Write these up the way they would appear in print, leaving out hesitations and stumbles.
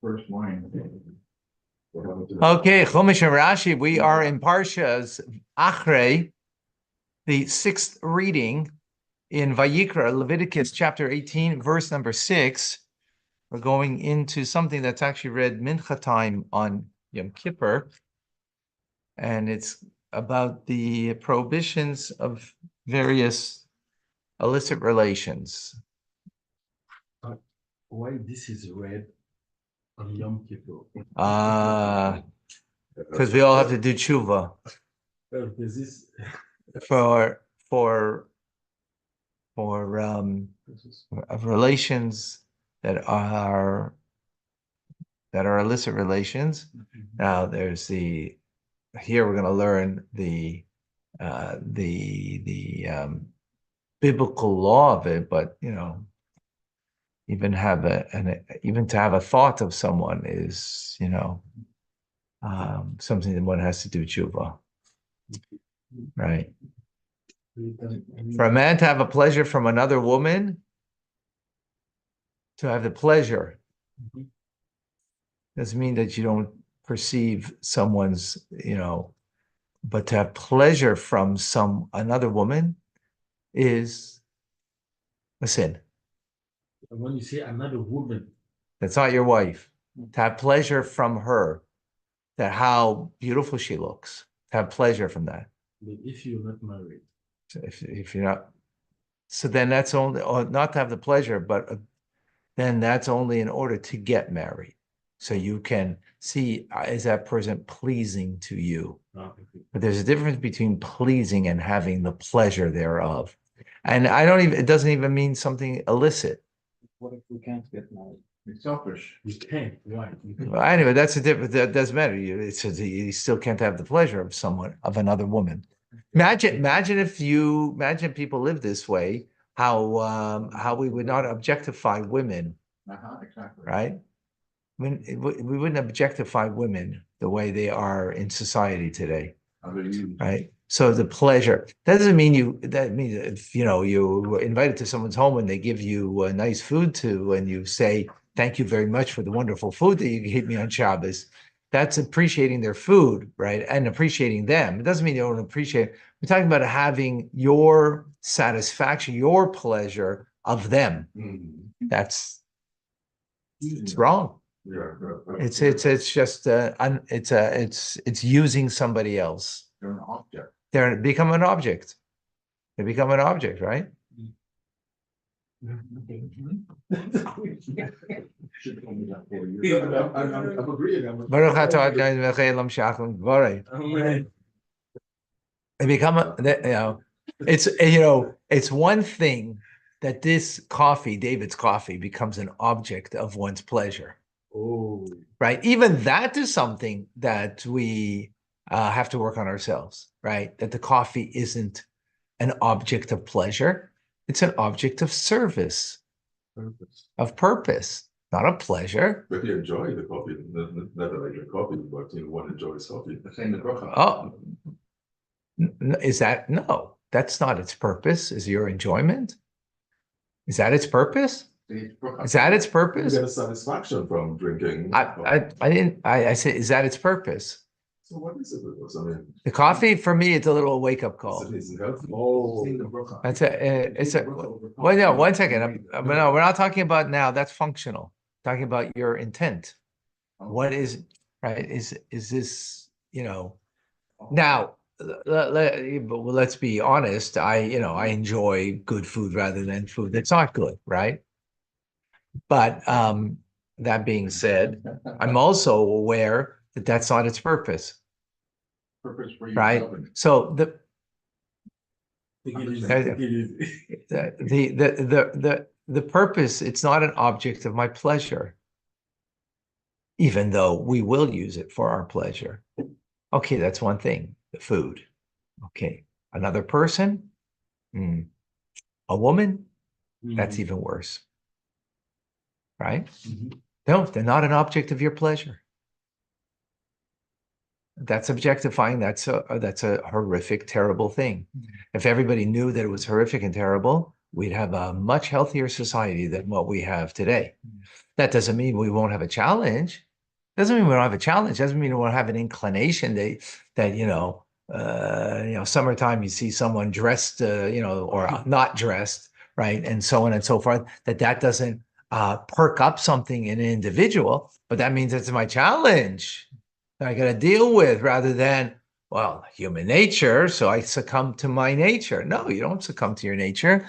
First line. Okay, Chumash and Rashi, we are in Parshas Achrei, the sixth reading in Vayikra, Leviticus chapter 18, verse number 6. We're going into something that's actually read Mincha time on Yom Kippur, and it's about the prohibitions of various illicit relations. Why this is read on Yom Kippur? Because we all have to do tshuva This is for of relations that are illicit relations. Now there's here we're going to learn the biblical law of it, but even to have a thought of someone is something that one has to do tshuva, right? For a man to have a pleasure from another woman, to have the pleasure doesn't mean that you don't perceive someone's, but to have pleasure from another woman is a sin. When you say another woman, that's not your wife. To have pleasure from her, that how beautiful she looks, to have pleasure from that. But if you're not married, so if you're not, so then that's only, or not to have the pleasure, but then that's only in order to get married. So you can see, is that person pleasing to you? But there's a difference between pleasing and having the pleasure thereof. And it doesn't even mean something illicit. What if we can't get married? It's selfish. We can't. Why? Well, anyway, that's a different, that doesn't matter. You still can't have the pleasure of another woman. Imagine people live this way, how we would not objectify women. Exactly. Right? We wouldn't objectify women the way they are in society today. Right? So the pleasure doesn't mean that means if you invited to someone's home and they give you nice food and you say, thank you very much for the wonderful food that you gave me on Shabbos. That's appreciating their food, right? And appreciating them. It doesn't mean you don't appreciate. We're talking about having your satisfaction, your pleasure of them. It's wrong. It's just it's using somebody else. They're an object. They become an object. They become an object, right? I'm agreeing. They become it's one thing that this coffee, David's coffee, becomes an object of one's pleasure. Oh, right. Even that is something that we have to work on ourselves, right? That the coffee isn't an object of pleasure. It's an object of service, of purpose, not of pleasure. But you enjoy the coffee, not that I drink coffee, but one enjoys coffee. Oh, no, that's not its purpose, is your enjoyment? Is that its purpose? Is that its purpose? You get a satisfaction from drinking. I said, is that its purpose? So what is it? The coffee for me, it's a little wake-up call. Oh, well, no, one second. No, we're not talking about now. That's functional. Talking about your intent. What is right? Is this now? Let's be honest. I enjoy good food rather than food that's not good, right? But that being said, I'm also aware that that's not its purpose. Purpose for you, right? So the purpose, it's not an object of my pleasure, even though we will use it for our pleasure. Okay, that's one thing, the food. Okay, another person, a woman, that's even worse. Right? No, they're not an object of your pleasure. That's objectifying. That's a horrific, terrible thing. If everybody knew that it was horrific and terrible, we'd have a much healthier society than what we have today. That doesn't mean we won't have a challenge. Doesn't mean we don't have a challenge. Doesn't mean we won't have an inclination that summertime you see someone dressed, or not dressed, right, and so on and so forth. That doesn't perk up something in an individual, but that means it's my challenge that I got to deal with, rather than, well, human nature, so I succumb to my nature. No, you don't succumb to your nature.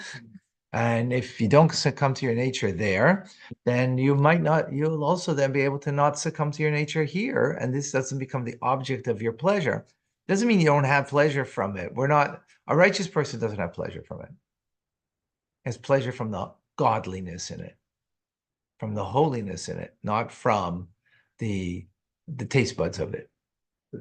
And if you don't succumb to your nature there, then you'll also then be able to not succumb to your nature here. And this doesn't become the object of your pleasure. Doesn't mean you don't have pleasure from it. A righteous person doesn't have pleasure from it. Has pleasure from the godliness in it, from the holiness in it, not from the taste buds of it.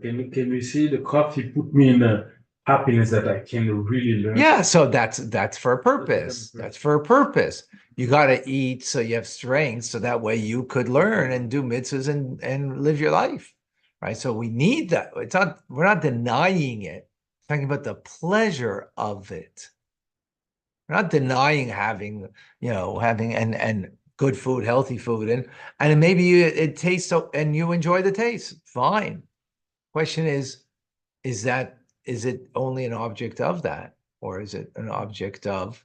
Can we see the coffee put me in a happiness that I can really learn? Yeah, so that's for a purpose. That's for a purpose. You got to eat so you have strength, so that way you could learn and do mitzvahs and live your life, right? So we need that. We're not denying it. We're talking about the pleasure of it. We're not denying having and good food, healthy food, and maybe it tastes so, and you enjoy the taste. Fine. Question is it only an object of that, or is it an object of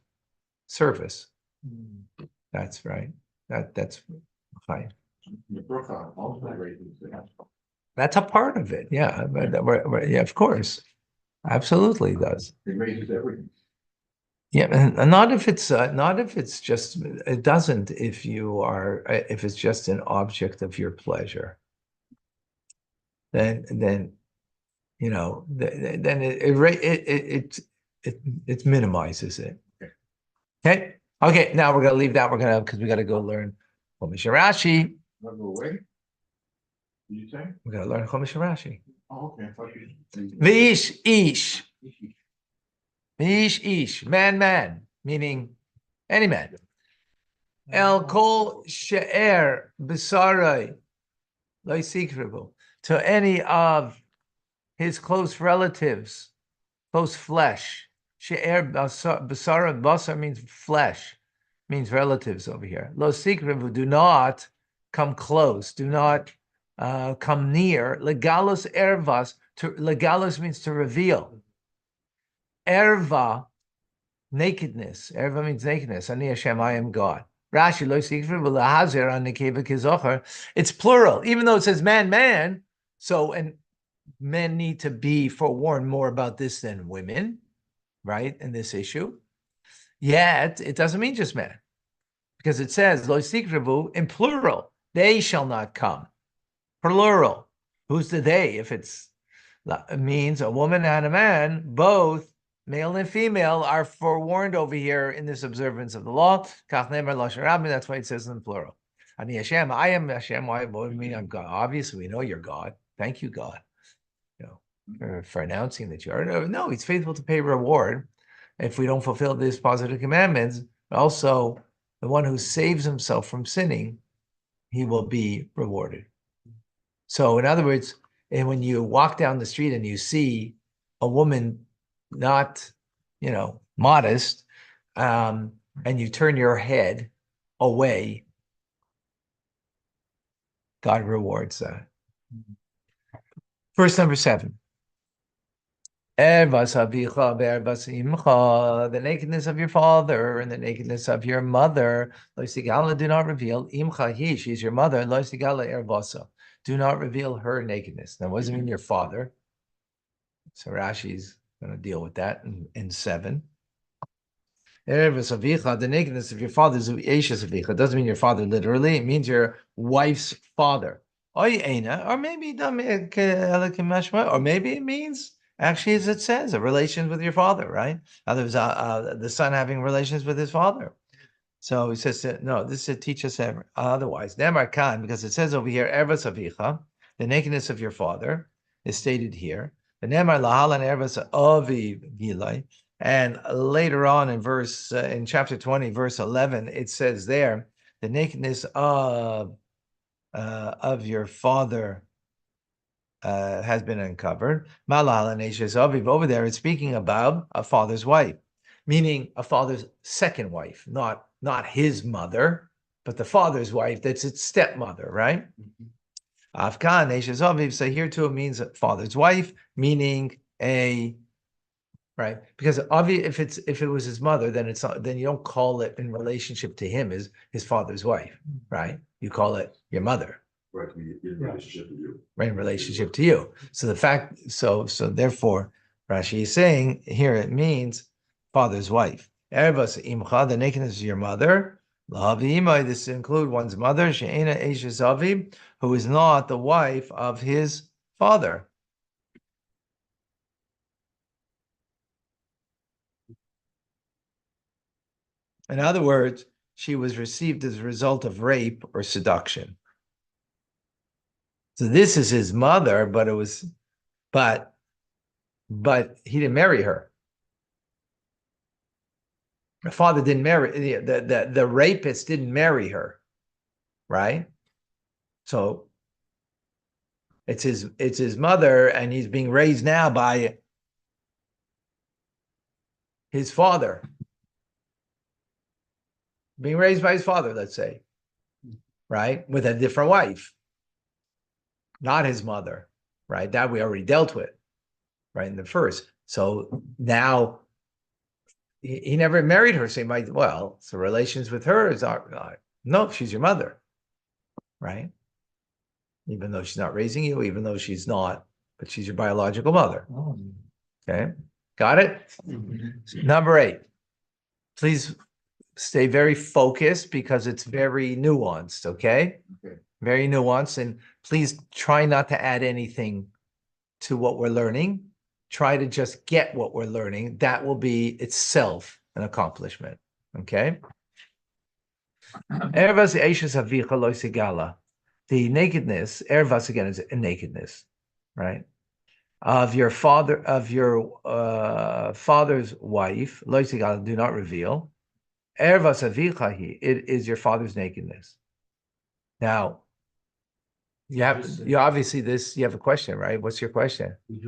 service? That's right. That's fine. That's a part of it. Yeah, yeah, of course, absolutely does. It raises everything. Yeah, and not if it's just, it doesn't if it's just an object of your pleasure. Then it minimizes it. Okay. Now we're gonna leave that. Because we gotta go learn Chumash Rashi. Wanna go away? Did you say? We're gonna learn Chumash Rashi. Oh, okay. Ish, man, meaning any man. El kol she'er b'sarai lo yisikrevu, to any of his close relatives, close flesh. She'er b'sara, basar means flesh, means relatives over here. Lo yisikrevu, do not come close, do not come near. Legalos ervas, legalos means to reveal. Erva, nakedness. Erva means nakedness. Ani Hashem, I am God. Rashi, lo yisikrevu lahazer an nekeva kizocher. It's plural, even though it says man. So, and men need to be forewarned more about this than women, right? In this issue. Yet, it doesn't mean just men, because it says lo yisikrevu in plural. They shall not come. Plural. Who's the they? If it means a woman and a man, both male and female are forewarned over here in this observance of the law. That's why it says in plural. Ani Hashem, I am Hashem. Why would it mean I'm God? Obviously, we know you're God. Thank you, God, for announcing that you are. No, he's faithful to pay reward if we don't fulfill these positive commandments. Also, the one who saves himself from sinning, he will be rewarded. So, in other words, and when you walk down the street and you see a woman not, modest, and you turn your head away, God rewards that. Verse number 7. The nakedness of your father and the nakedness of your mother. Do not reveal. She's your mother. Do not reveal her nakedness. That doesn't mean your father. So Rashi's going to deal with that in 7. The nakedness of your father is it doesn't mean your father literally. It means your wife's father. Or maybe it means, actually, as it says, a relation with your father, right? Others, the son having relations with his father. So he says, no, this is teach us otherwise. Nemar kan, because it says over here, ervas avicha, the nakedness of your father, is stated here. The nemar lahalan ervas avi gilai, and later on in chapter 20, verse 11, it says there, the nakedness of your father has been uncovered. Malahalan eshes aviv, over there, it's speaking about a father's wife. meaning a father's second wife, not his mother, but the father's wife. That's its stepmother, right? Afkan, Eshes Aviv. So here too it means a father's wife, meaning a right, because obviously if it was his mother, then it's not, then you don't call it in relationship to him as his father's wife, right? You call it your mother. Right, in relationship to you. Right, in relationship to you. So the fact, so therefore, Rashi is saying here it means father's wife. Erebas imcha, the nakedness of your mother. Lahavi imai, this include one's mother, she'ena eshes aviv, who is not the wife of his father. In other words, she was received as a result of rape or seduction. So this is his mother, but he didn't marry her. The father didn't marry, the rapist didn't marry her, right? So it's his mother, and he's being raised now by his father. Being raised by his father, let's say, right? With a different wife, not his mother, right? That we already dealt with, right? In the first. So now he never married her. So he might, well, so relations with her is no, she's your mother, right? Even though she's not raising you, even though she's not, but she's your biological mother. Okay, got it? Number 8. Please stay very focused because it's very nuanced, okay? Very nuanced, and please try not to add anything to what we're learning. Try to just get what we're learning. That will be itself an accomplishment, okay? Ervas eishes avicha lo sigala. The nakedness, ervas again is a nakedness, right? Of your father's wife, lo sigala, do not reveal. Ervas avicha, it is your father's nakedness. Now, you have a question, right? What's your question? We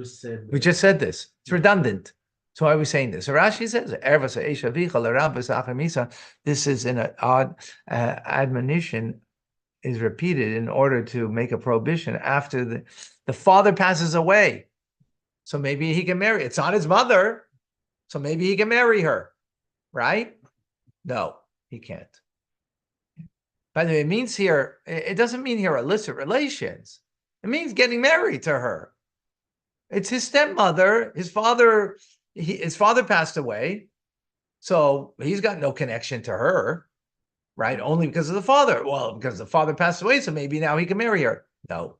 just said this. It's redundant. So why are we saying this? So Rashi says, "Ervas eisha avicha l'rabas achamisa." This is an odd admonition is repeated in order to make a prohibition after the father passes away. So maybe he can marry. It's not his mother, so maybe he can marry her, right? No, he can't. By the way, it means here, it doesn't mean here illicit relations. It means getting married to her. It's his stepmother. His father passed away, so he's got no connection to her, right? Only because of the father. Well, because the father passed away, so maybe now he can marry her. No,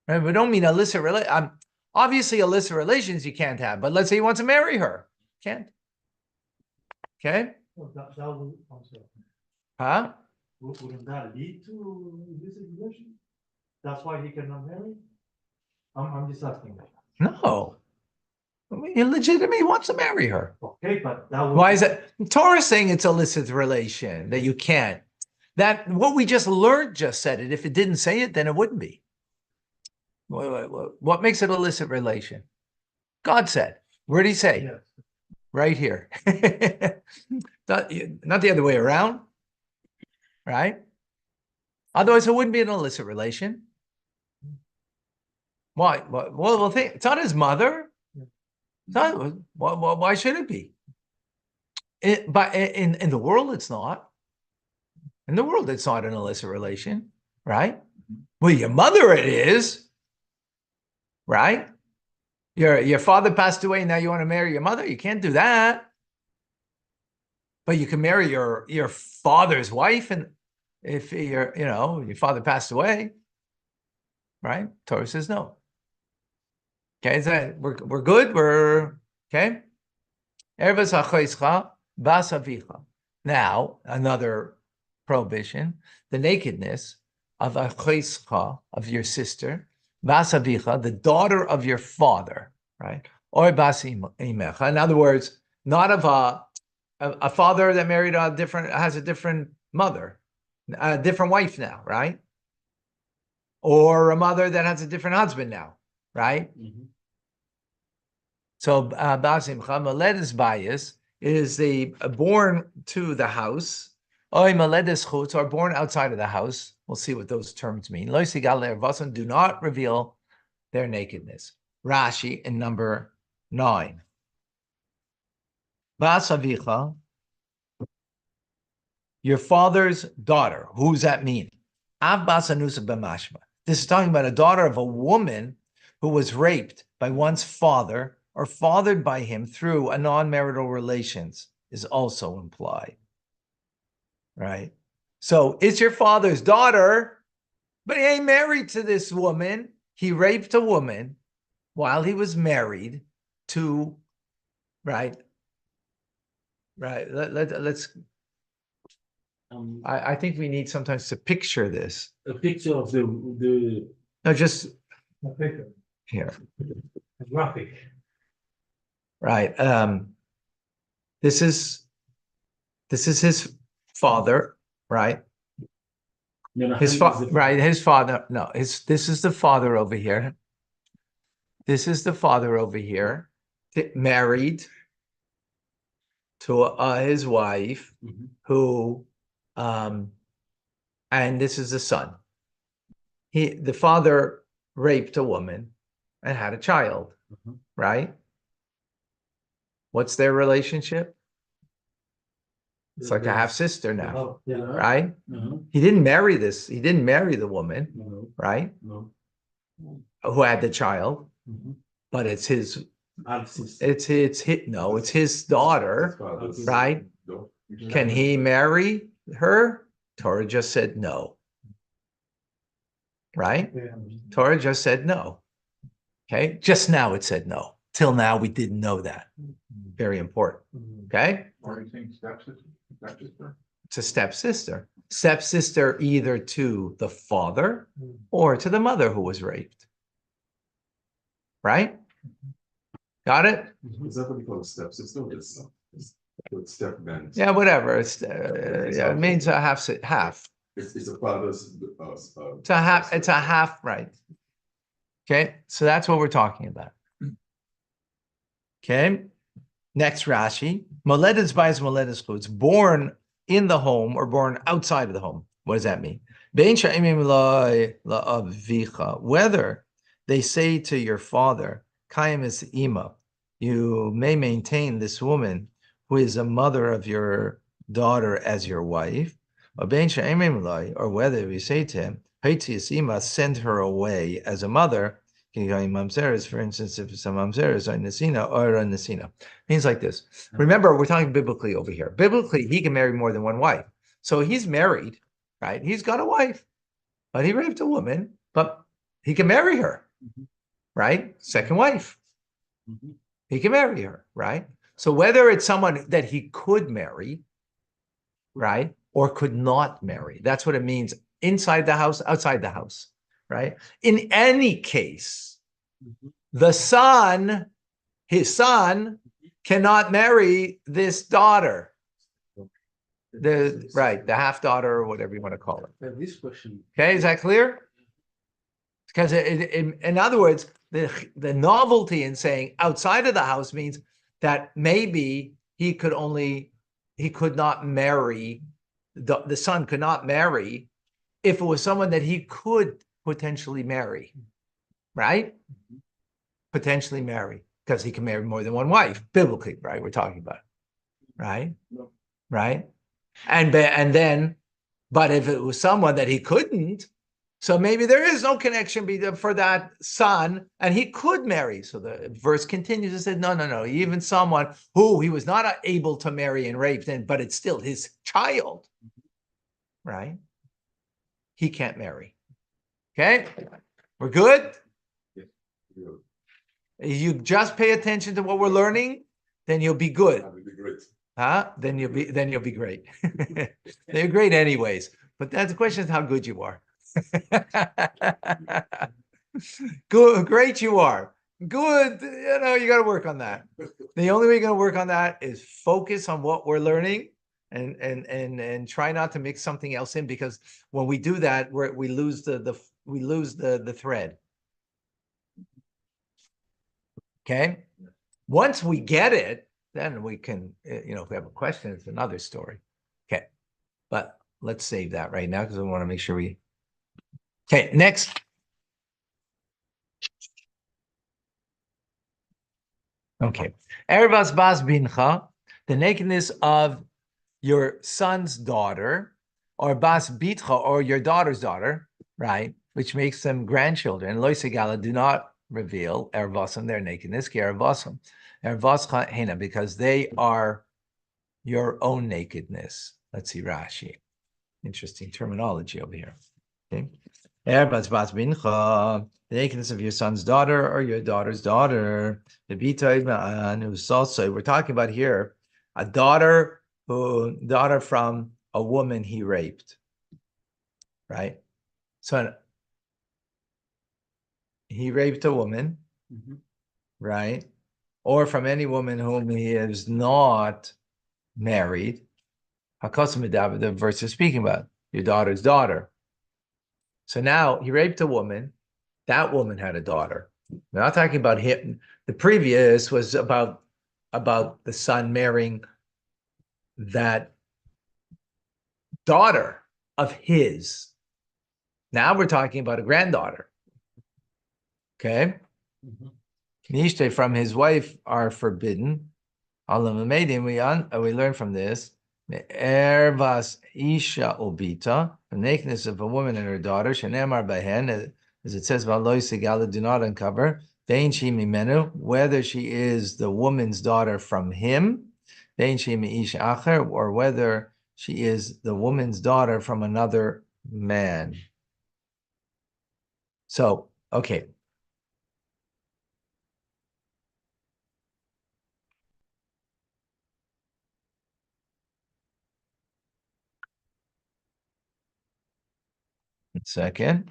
right? We don't mean illicit relation. Obviously, illicit relations you can't have, but let's say he wants to marry her, can't. Okay? Huh? Wouldn't that lead to illicit relation? That's why he cannot marry? I'm just asking. No. I mean, he legitimately wants to marry her. Okay, but that would. Why is that? Torah is saying it's illicit relation, that you can't. That what we just learned just said it. If it didn't say it, then it wouldn't be. What makes it illicit relation? God said. Where did he say? Yes. Right here. not the other way around. Right? Otherwise, it wouldn't be an illicit relation. Why? Well, think it's not his mother. It's not, why should it be? But in the world, it's not. In the world, it's not an illicit relation, right? Well, your mother, it is, right? Your father passed away. Now you want to marry your mother? You can't do that. But you can marry your father's wife, and if your father passed away, right? Torah says no. Okay, is that we're good? We're okay. Now another prohibition: the nakedness of Achrei, of your sister, Basavicha, the daughter of your father, right? Or Basimecha. In other words, not of a father that married has a different mother, a different wife now, right? Or a mother that has a different husband now, right? Mm-hmm. So Basimcha, Maled is bias, is they born to the house, or born outside of the house. We'll see what those terms mean. Do not reveal their nakedness. Rashi in number 9. Basavicha, your father's daughter. Who does that mean? Av basanusa b'mashma. This is talking about a daughter of a woman who was raped by one's father or fathered by him through a non-marital relations is also implied. Right? So it's your father's daughter, but he ain't married to this woman. He raped a woman while he was married to, right? Let's. I think we need sometimes to picture this. A picture of the No, just A picture, here. a graphic. Right. This is his father, right? His father. No, this is the father over here. This is the father over here, married to his wife, who, and this is the son. The father raped a woman and had a child, right? What's their relationship? It's like a half sister now, Oh, yeah. right? He didn't marry this. He didn't marry the woman, right? Who had the child, but it's his. It's his daughter, right? Can he marry her? Torah just said no, right? Torah just said no. Okay, just now it said no. Till now we didn't know that. Very important. Okay. Are you saying stepsister? It's a stepsister. Stepsister either to the father or to the mother who was raped. Right? Got it? Is that what you call a stepsister? It's stepman. Yeah, whatever. It means a half. It's a father's. It's a half. It's a half, right? Okay, so that's what we're talking about. Okay, next Rashi. Moledet's bias, moledet's chutz. Born in the home or born outside of the home. What does that mean? Whether they say to your father, Kayim is ima, you may maintain this woman who is a mother of your daughter as your wife, or whether we say to him, ima, send her away as a mother. For instance, if it's a mamzeres or nesina or a nesina, means like this. Remember, we're talking biblically over here. Biblically, he can marry more than one wife. So he's married, right? He's got a wife, but he raped a woman, but he can marry her, right? Second wife. He can marry her, right? So whether it's someone that he could marry, right, or could not marry, that's what it means inside the house, outside the house, right? In any case, the son, his son, cannot marry this daughter. The half daughter or whatever you want to call it. This question. Okay, is that clear? Because in other words, the novelty in saying outside of the house means that maybe he could not marry, the son could not marry if it was someone that he could potentially marry, right? Potentially marry, because he can marry more than one wife, biblically, right? We're talking about, right? Right? And then, but if it was someone that he couldn't, so maybe there is no connection for that son, and he could marry. So the verse continues and said, no. Even someone who he was not able to marry and raped, but it's still his child, right? He can't marry. Okay, we're good. You just pay attention to what we're learning, then you'll be good. That would be great. Then you'll be great. They're great anyways, but that's the question: is how good you are. Good, great you are. Good, you got to work on that. The only way you're going to work on that is focus on what we're learning and try not to mix something else in, because when we do that, we lose the thread. Okay, once we get it, then we can, if we have a question, it's another story. Okay, but let's save that right now because we want to make sure we. Okay, next. Okay, Ervas Bas Bincha, the nakedness of your son's daughter, or Bas Bitcha, or your daughter's daughter, right? Which makes them grandchildren. Loisegala, do not reveal Ervasam, their nakedness, Ervasam, Ervascha Hena, because they are your own nakedness. Let's see Rashi. Interesting terminology over here. Okay. Erbas Bas Bincha, the nakedness of your son's daughter or your daughter's daughter. The Bita who's also, we're talking about here a daughter from a woman he raped. Right? So he raped a woman, right? Or from any woman whom he is not married. The verse is speaking about your daughter's daughter. So now he raped a woman. That woman had a daughter. We're not talking about him. The previous was about the son marrying that daughter of his. Now we're talking about a granddaughter. Okay? Nishte from his wife are forbidden. We learn from this. Ervas isha obita, the nakedness of a woman and her daughter, shenemar behen, as it says, Valoy Sigala, do not uncover, Vein she mimenu, whether she is the woman's daughter from him, Vein she ish acher, or whether she is the woman's daughter from another man. So, okay. Second.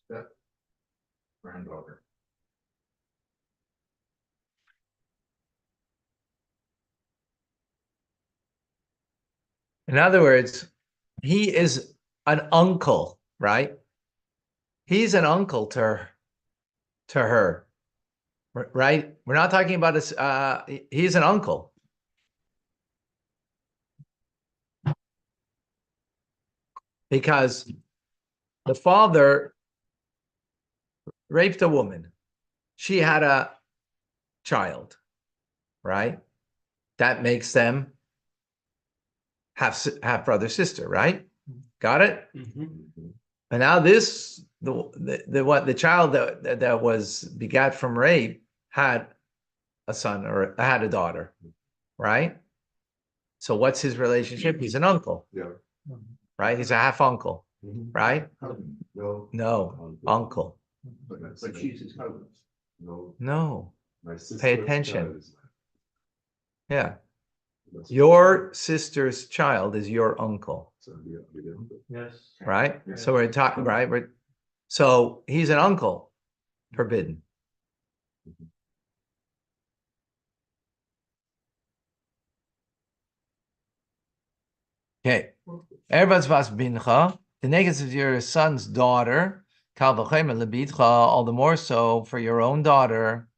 Step granddaughter. In other words, he is an uncle, right? He's an uncle to her, right? We're not talking about this. He's an uncle. Because the father raped a woman. She had a child, right? That makes them half brother, sister, right? Got it? And now this, the child that was begat from rape had a son or had a daughter, right? So what's his relationship? He's an uncle. Yeah. Right? He's a half uncle, right? No, Uncle. But she's his cousin. No. No. My sister's Pay attention. child is- Yeah. Your sister's child is your uncle, So, yeah. Yes. right? Yeah. So we're talking, right? So he's an uncle, forbidden. Okay. Ervas vas bincha, the nakedness of your son's daughter, kal v'chem lebitcha, all the more so for your own daughter.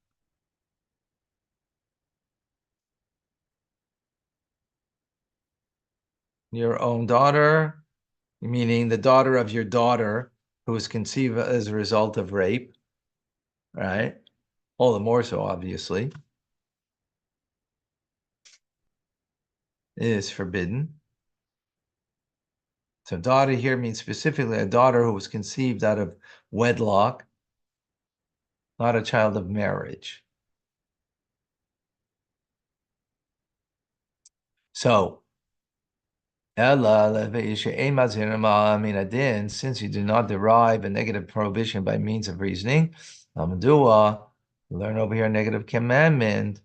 Your own daughter, meaning the daughter of your daughter who was conceived as a result of rape, right? All the more so, obviously, is forbidden. So daughter here means specifically a daughter who was conceived out of wedlock, not a child of marriage. So, since you do not derive a negative prohibition by means of reasoning, learn over here a negative commandment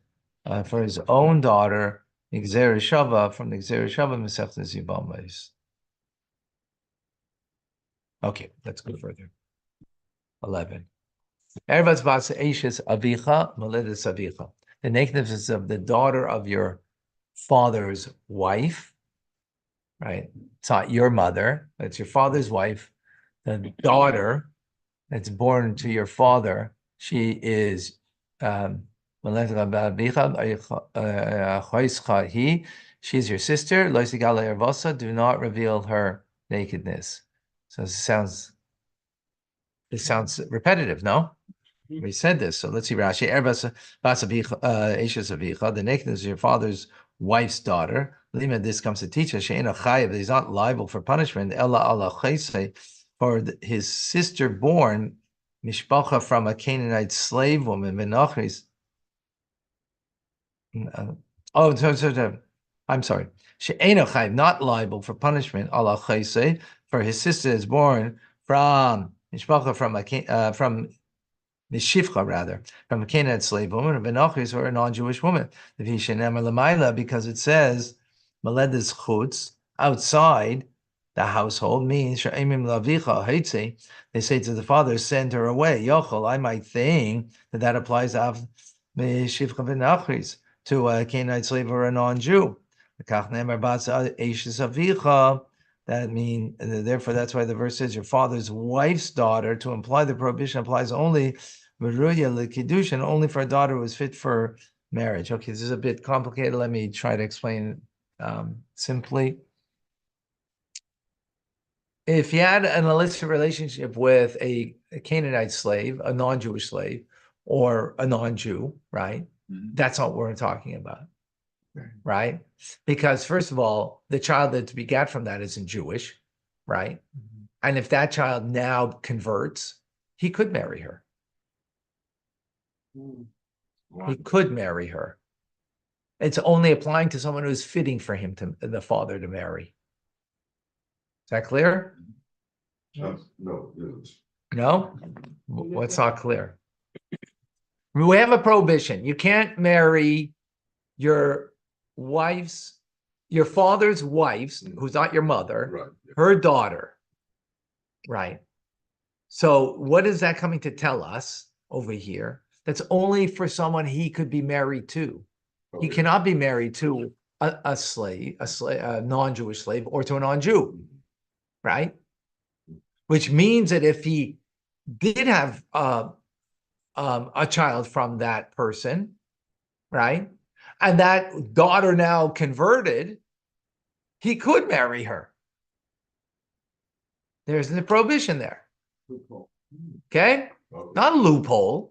for his own daughter, Gzera Shava, from the Gzera Shava Masechtas Yevamos. Okay, let's go further. 11. Ervas bas eishes avicha moledes avicha. The nakedness of the daughter of your father's wife, right? It's not your mother, it's your father's wife. The daughter that's born to your father, she is she's your sister. Do not reveal her nakedness. So this sounds repetitive, no? We said this, so let's see. Rashi, the nakedness of your father's wife's daughter. Lima, this comes to teach us, he's not liable for punishment. For his sister born, mishpacha from a Canaanite slave woman, Menachris. I'm sorry. Not liable for punishment. For his sister is born from mishpacha from Mishivcha, rather, from a Canaanite slave woman, or Benachris, or a non-Jewish woman. Because it says, Maledes chutz, outside the household, means, they say to the father, send her away. Yochel, I might think that applies to Mishivcha Benachris, to a Canaanite slave or a non-Jew. That means, therefore, that's why the verse says your father's wife's daughter, to imply the prohibition applies only only for a daughter who is fit for marriage. Okay, this is a bit complicated. Let me try to explain simply. If you had an illicit relationship with a Canaanite slave, a non-Jewish slave, or a non-Jew, right? That's not what we're talking about, right? Because first of all, the child that's begat from that isn't Jewish, right? And if that child now converts, he could marry her. He could marry her. It's only applying to someone who's fitting for him, to the father, to marry. Is that clear? No. No? What's not clear? We have a prohibition. You can't marry your father's wife's, who's not your mother, Right. her daughter. Right. So what is that coming to tell us over here? That's only for someone he could be married to. He cannot be married to a non-Jewish slave, or to a non-Jew, right? Which means that if he did have a child from that person, right, and that daughter now converted, he could marry her. There's the prohibition there. Okay? Not a loophole.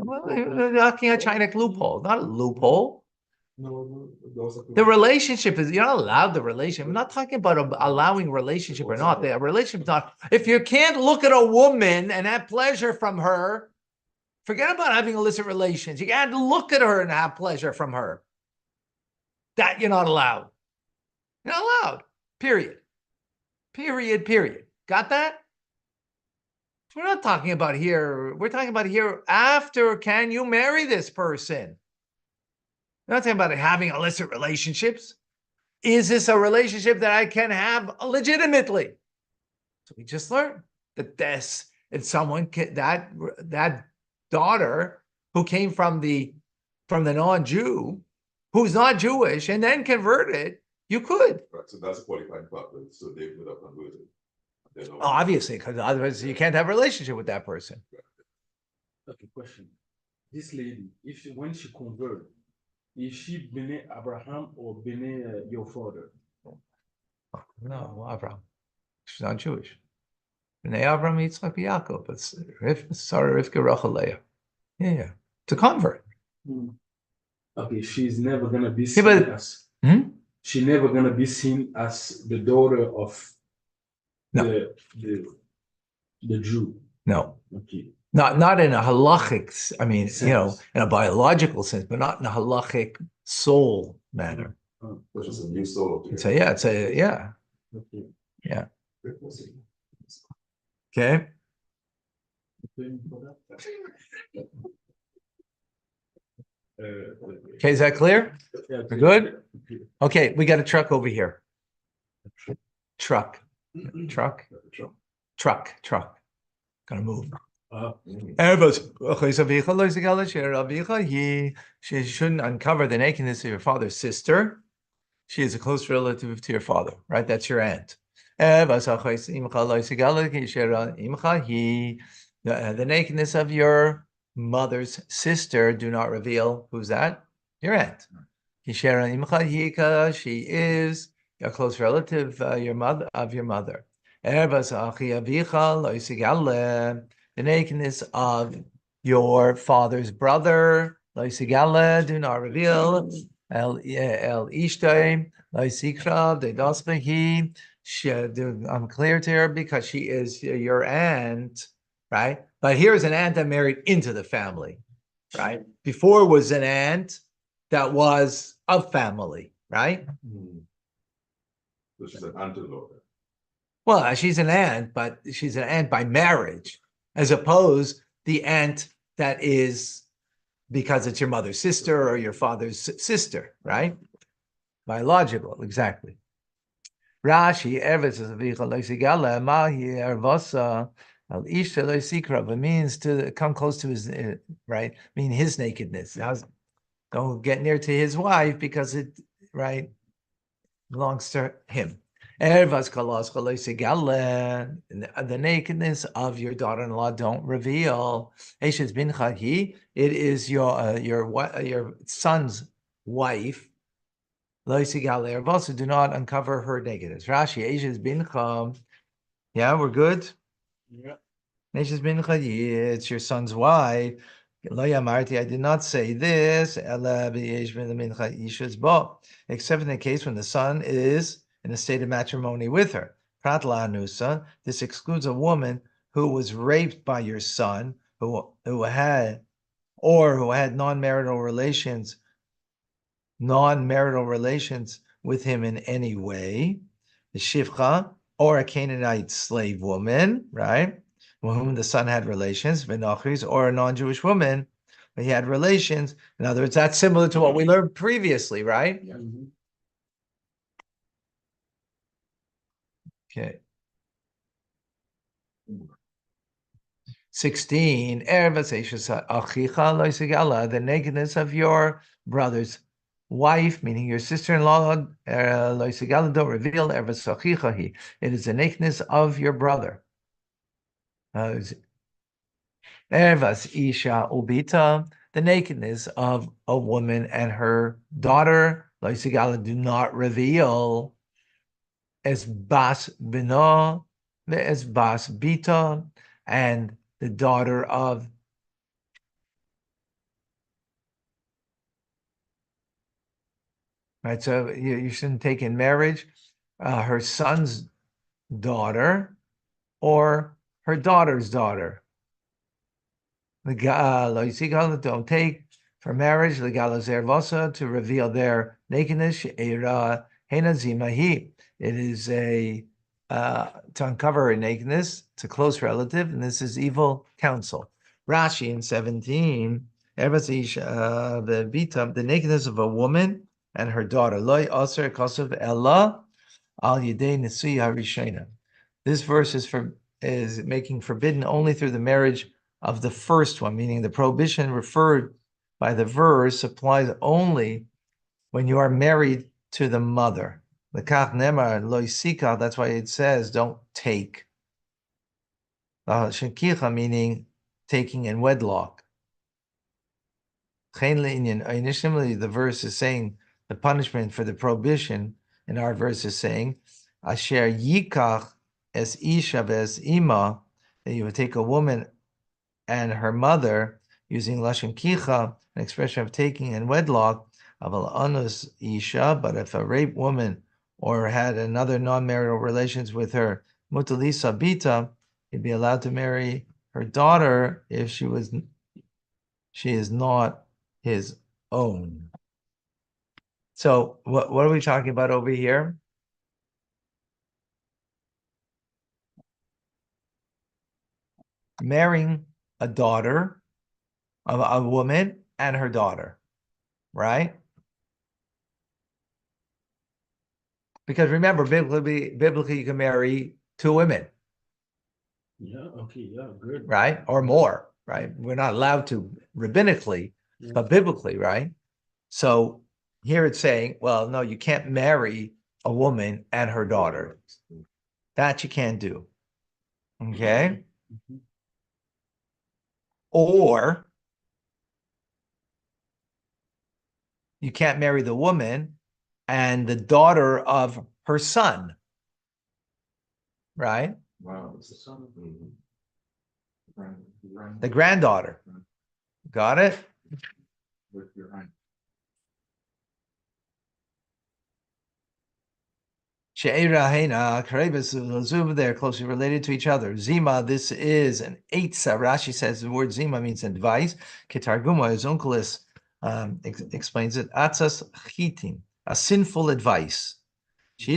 We're knocking a Chinese loophole, not a loophole. The relationship is, you're not allowed the relationship. I'm not talking about allowing relationship or not. The relationship is not, if you can't look at a woman and have pleasure from her, forget about having illicit relations. You can't look at her and have pleasure from her. That you're not allowed. You're not allowed. Period. Period. Got that? We're not talking about here. We're talking about here after, can you marry this person? We're not talking about having illicit relationships. Is this a relationship that I can have legitimately? So we just learned that that daughter who came from the non-Jew, who's not Jewish, and then converted, you could. Right, so that's a qualifying factor. So they would have converted. Obviously, because otherwise you can't have a relationship with that person. Okay, question. This lady, when she converted, is she Bene Abraham or Bene your father? No, Abraham. She's not Jewish. Bnei Abraham, Yitzchak, Yaakov. It's Sarah, Rivka, Rachel, Leah. Yeah. It's a convert. Okay, she's never gonna be seen she's never gonna be seen as the daughter of the Jew. No. Okay. Not in a halachic, I mean, sense. in a biological sense, but not in a halachic soul manner. Which is a new soul. Okay. Yeah. Okay. Okay, is that clear? Yeah, We're good? Okay, we got a truck over here. Truck. Gonna move. She shouldn't uncover the nakedness of your father's sister. She is a close relative to your father, right? That's your aunt. The nakedness of your mother's sister do not reveal. Who's that? Your aunt. She is a close relative your mother of your mother. The nakedness of your father's brother, do not reveal. El Ishtai, Sikra, the Dospahi, I'm clear to her because she is your aunt, right? But here's an aunt that married into the family, right? Before was an aunt that was of family, right? So she's an aunt-in-law. Well, she's an aunt, but she's an aunt by marriage, as opposed the aunt that is because it's your mother's sister or your father's sister, right? Biological, exactly. Rashi, it means to come close to his, right? Mean his nakedness. Don't get near to his wife because it, right, belongs to him. The nakedness of your daughter-in-law don't reveal. It is your son's wife. Do not uncover her nakedness. Rashi, yeah, we're good. Yeah. It's your son's wife. I did not say this, except in the case when the son is in a state of matrimony with her. This excludes a woman who was raped by your son, who had non-marital relations with him in any way, the shivcha, or a Canaanite slave woman, right, with whom the son had relations, v'nochris, or a non-Jewish woman, but he had relations. In other words, that's similar to what we learned previously, right? Yeah. Okay. 16, the nakedness of your brother's wife, meaning your sister-in-law, don't reveal, it is the nakedness of your brother. Ervas isha ubita, the nakedness of a woman and her daughter, do not reveal, as bas bino, as bas bita, and the daughter of right. So you shouldn't take in marriage her son's daughter or her daughter's daughter. Don't take for marriage to reveal their nakedness. It is a to uncover her nakedness. It's a close relative, and this is evil counsel. Rashi in 17, the nakedness of a woman and her daughter. This verse is making forbidden only through the marriage of the first one, meaning the prohibition referred by the verse applies only when you are married to the mother. That's why it says don't take. Meaning taking in wedlock. Initially, the verse is saying the punishment for the prohibition in our verse is saying, Asher yikach es isha ves ima, that you would take a woman and her mother using lashon kicha, an expression of taking in wedlock, aval anus isha, but if a raped woman or had another non-marital relations with her mutalisa bita, he'd be allowed to marry her daughter if she is not his own. So what are we talking about over here? Marrying a daughter of a woman and her daughter, right? Because remember, biblically you can marry two women. Yeah, okay, yeah, good. right? Or more, right? We're not allowed to rabbinically, Yeah. but biblically, right? So here it's saying, well, no, you can't marry a woman and her daughter. That you can't do. Okay. Mhm. Or you can't marry the woman and the daughter of her son, right? Wow, it's a son of the. The granddaughter. Got it? With your hand. She'era Hena, Karebas, they're closely related to each other. Zima, this is an eitzah. Rashi says the word Zima means advice. Ketarguma, his uncle explains it. Atzas chitin, a sinful advice. For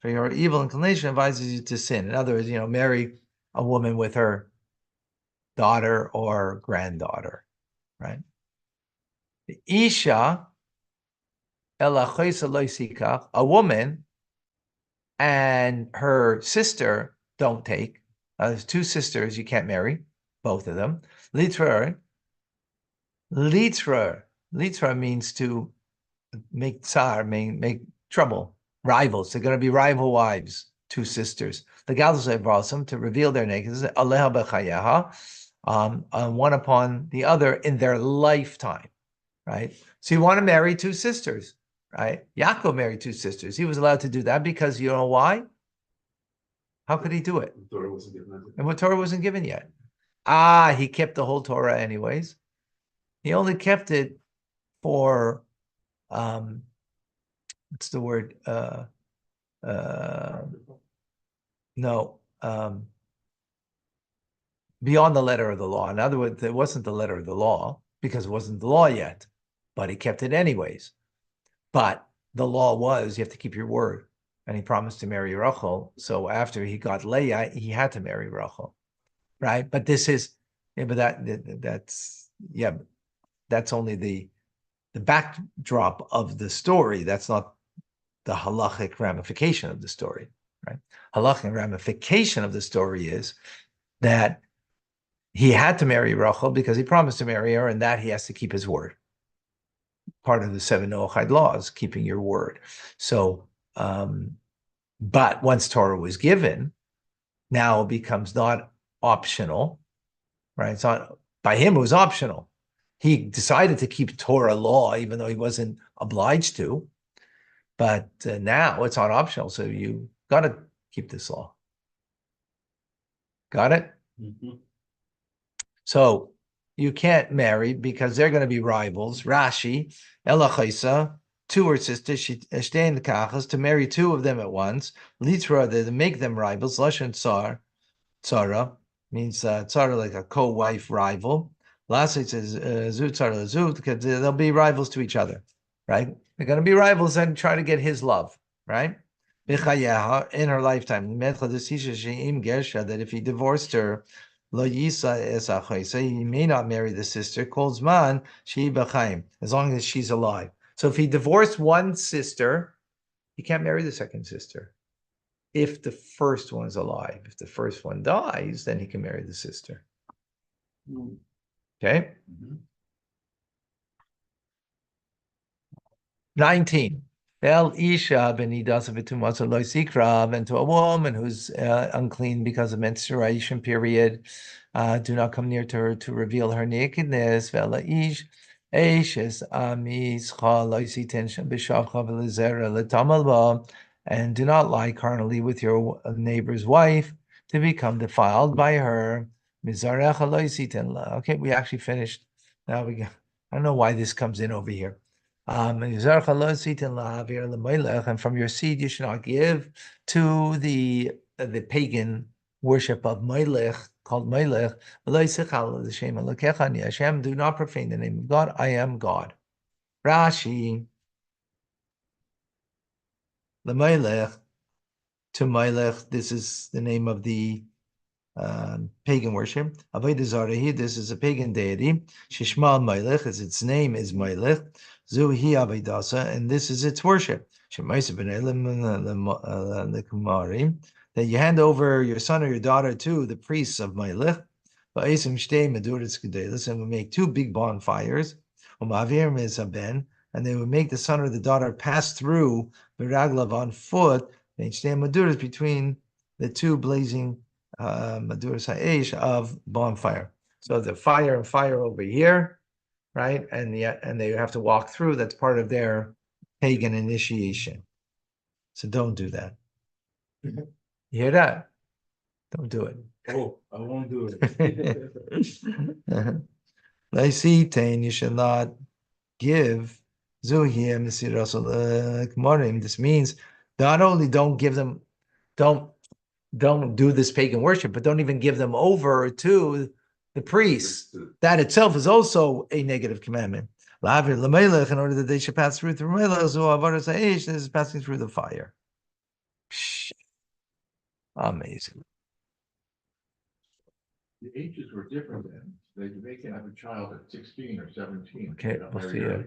your evil inclination advises you to sin. In other words, marry a woman with her daughter or granddaughter, right? The Isha, a woman and her sister don't take. There's two sisters you can't marry, both of them. Litra means to make tsar, make trouble, rivals. They're going to be rival wives, two sisters. The Galus Balsam to reveal their nakedness, Aleha bechayaha, one upon the other in their lifetime, right? So you want to marry two sisters, right? Yaakov married two sisters. He was allowed to do that because you know why? How could he do it? Torah wasn't given. And what Torah wasn't given yet. He kept the whole Torah anyways. He only kept it for what's the word? No, beyond the letter of the law. In other words, it wasn't the letter of the law because it wasn't the law yet, but he kept it anyways. But the law was you have to keep your word. And he promised to marry Rachel. So after he got Leah, he had to marry Rachel. Right. But this is, but that's only the backdrop of the story. That's not the halachic ramification of the story, right? Halachic ramification of the story is that he had to marry Rachel because he promised to marry her, and that he has to keep his word. Part of the 7 Noachide laws, keeping your word. So, but once Torah was given, now it becomes not optional, right? It's not, by him, it was optional. He decided to keep Torah law, even though he wasn't obliged to. But now it's not optional. So you got to keep this law. Got it? Mhm. So you can't marry because they're going to be rivals. Rashi, Elachaisa, two her sisters, Shtein Kachas, to marry two of them at once. Litra, to make them rivals. Lashon Tzara means Tzara like a co-wife rival. Lastly, it says Zut Tzara Zut, because they'll be rivals to each other, right? They're going to be rivals and try to get his love, right? In her lifetime, that if he divorced her, lo yisa so he may not marry the sister. Calls man she b'chaim, as long as she's alive. So if he divorced one sister, he can't marry the second sister. If the first one's alive, if the first one dies, then he can marry the sister. Okay. Mhm. 19. Isha and to a woman who's unclean because of menstruation period, do not come near to her to reveal her nakedness. And do not lie carnally with your neighbor's wife to become defiled by her. Okay, we actually finished. Now I don't know why this comes in over here. And from your seed you should not give to the pagan worship of Melech, called Melech. Hashem, do not profane the name of God. I am God. Rashi, the Melech, to Melech, this is the name of the pagan worship. Avodah Zarah, this is a pagan deity. Shishma Melech, as its name is Melech. Zuhi Avedasa, and this is its worship. that you hand over your son or your daughter to the priests of Melech, and we make two big bonfires, and they would make the son or the daughter pass through Miraglav on foot, between the two blazing Maduras Ha'esh of bonfire. So the fire and fire over here, right? And they have to walk through. That's part of their pagan initiation. So don't do that. You hear that? Don't do it. Oh, I won't do it. I see, Tain, you should not give Zuhim Morim. This means not only don't give them, don't do this pagan worship, but don't even give them over to the priests. That itself is also a negative commandment. In order that they should pass through the Melech, this is passing through the fire. Amazing. The ages were different then. They can have a child at 16 or 17. Okay, Got we'll married see you. early.